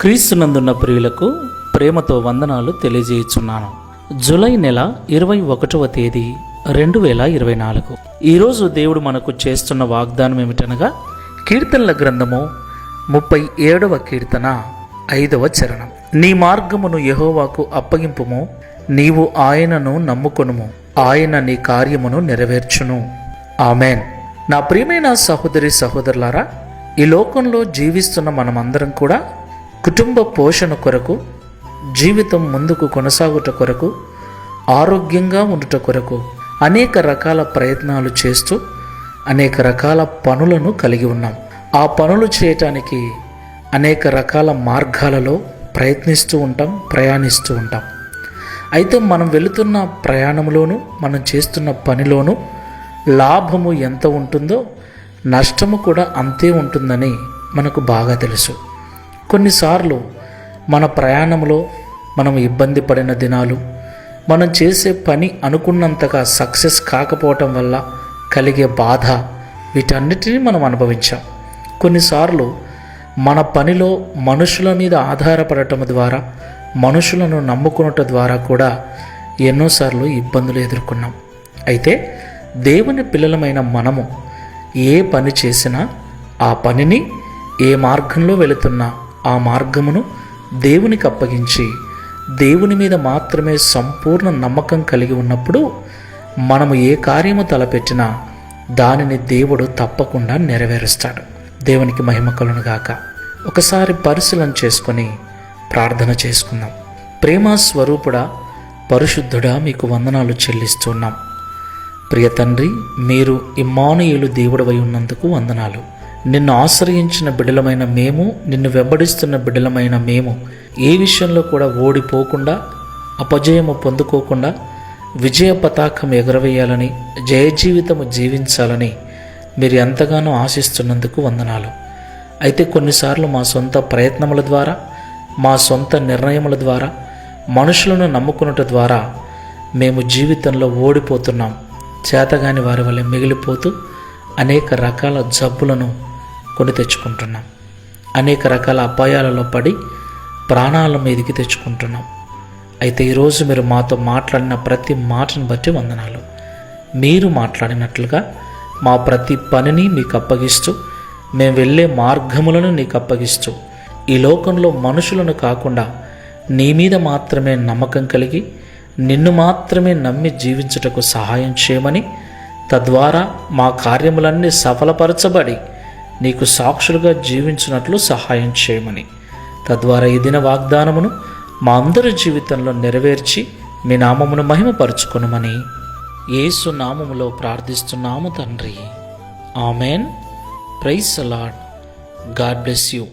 క్రీస్తునందున్న ప్రియులకు ప్రేమతో వందనాలు తెలియజేయుచున్నాను. జూలై నెల 21వ తేదీ 2024. ఈరోజు దేవుడు మనకు చేస్తున్న వాగ్దానం ఏమిటనగా, కీర్తనల గ్రంథము 37వ కీర్తన 5వ చరణం. నీ మార్గమును యెహోవాకు అప్పగింపుము, నీవు ఆయనను నమ్ముకొనుము, ఆయన నీ కార్యమును నెరవేర్చును. ఆమెన్. నా ప్రియమైన సహోదరి సహోదరులారా, ఈ లోకంలో జీవిస్తున్న మనమందరం కూడా కుటుంబ పోషణ కొరకు, జీవితం ముందుకు కొనసాగుట కొరకు, ఆరోగ్యంగా ఉండుట కొరకు అనేక రకాల ప్రయత్నాలు చేస్తూ అనేక రకాల పనులను కలిగి ఉన్నాం. ఆ పనులు చేయటానికి అనేక రకాల మార్గాలలో ప్రయత్నిస్తూ ఉంటాం, ప్రయాణిస్తూ ఉంటాం. అయితే మనం వెళుతున్న ప్రయాణంలోనూ, మనం చేస్తున్న పనిలోనూ లాభము ఎంత ఉంటుందో నష్టము కూడా అంతే ఉంటుందని మనకు బాగా తెలుసు. కొన్నిసార్లు మన ప్రయాణంలో మనం ఇబ్బంది పడిన దినాలు, మనం చేసే పని అనుకున్నంతగా సక్సెస్ కాకపోవటం వల్ల కలిగే బాధ, వీటన్నిటినీ మనం అనుభవించాం. కొన్నిసార్లు మన పనిలో మనుషుల మీద ఆధారపడటం ద్వారా, మనుషులను నమ్ముకునటం ద్వారా కూడా ఎన్నోసార్లు ఇబ్బందులు ఎదుర్కొన్నాం. అయితే దేవుని పిల్లలమైన మనము ఏ పని చేసినా ఆ పనిని, ఏ మార్గంలో వెళుతున్నా ఆ మార్గమును దేవునికి అప్పగించి దేవుని మీద మాత్రమే సంపూర్ణ నమ్మకం కలిగి ఉన్నప్పుడు మనము ఏ కార్యము తలపెట్టినా దానిని దేవుడు తప్పకుండా నెరవేరుస్తాడు. దేవునికి మహిమ కలుగును గాక. ఒకసారి పరిశీలన చేసుకొని ప్రార్థన చేసుకుందాం. ప్రేమ స్వరూపుడా, పరిశుద్ధుడా, మీకు వందనాలు చెల్లిస్తున్నాం. ప్రియ తండ్రి, మీరు ఇమ్మానుయేలు దేవుడవై ఉన్నందుకు వందనాలు. నిన్ను ఆశ్రయించిన బిడ్డలమైన మేము, నిన్ను వెంబడిస్తున్న బిడ్డలమైన మేము ఏ విషయంలో కూడా ఓడిపోకుండా, అపజయము పొందుకోకుండా విజయ పతాకం ఎగరవేయాలని, జయ జీవితము జీవించాలని మీరు ఎంతగానో ఆశిస్తున్నందుకు వందనాలు. అయితే కొన్నిసార్లు మా సొంత ప్రయత్నముల ద్వారా, మా సొంత నిర్ణయముల ద్వారా, మనుషులను నమ్ముకున్నట ద్వారా మేము జీవితంలో ఓడిపోతున్నాం. చేతగాని వారి వల్ల మిగిలిపోతూ అనేక రకాల జబ్బులను కొని తెచ్చుకుంటున్నాం. అనేక రకాల అపాయాలలో పడి ప్రాణాల మీదకి తెచ్చుకుంటున్నాం. అయితే ఈరోజు మీరు మాతో మాట్లాడిన ప్రతి మాటను బట్టి వందనాలు. మీరు మాట్లాడినట్లుగా మా ప్రతి పనిని మీకు అప్పగిస్తూ, మేము వెళ్ళే మార్గములను నీకు అప్పగిస్తూ, ఈ లోకంలో మనుషులను కాకుండా నీ మీద మాత్రమే నమ్మకం కలిగి, నిన్ను మాత్రమే నమ్మి జీవించుటకు సహాయం చేయమని, తద్వారా మా కార్యములన్నీ సఫలపరచబడి నీకు సాక్షులుగా జీవించినట్లు సహాయం చేయమని, తద్వారా ఈ దిన వాగ్దానమును మా అందరి జీవితంలో నెరవేర్చి మీ నామమును మహిమపరచుకొనుమని యేసు నామములో ప్రార్థిస్తున్నాము తండ్రి. Amen. Praise the Lord. God bless you.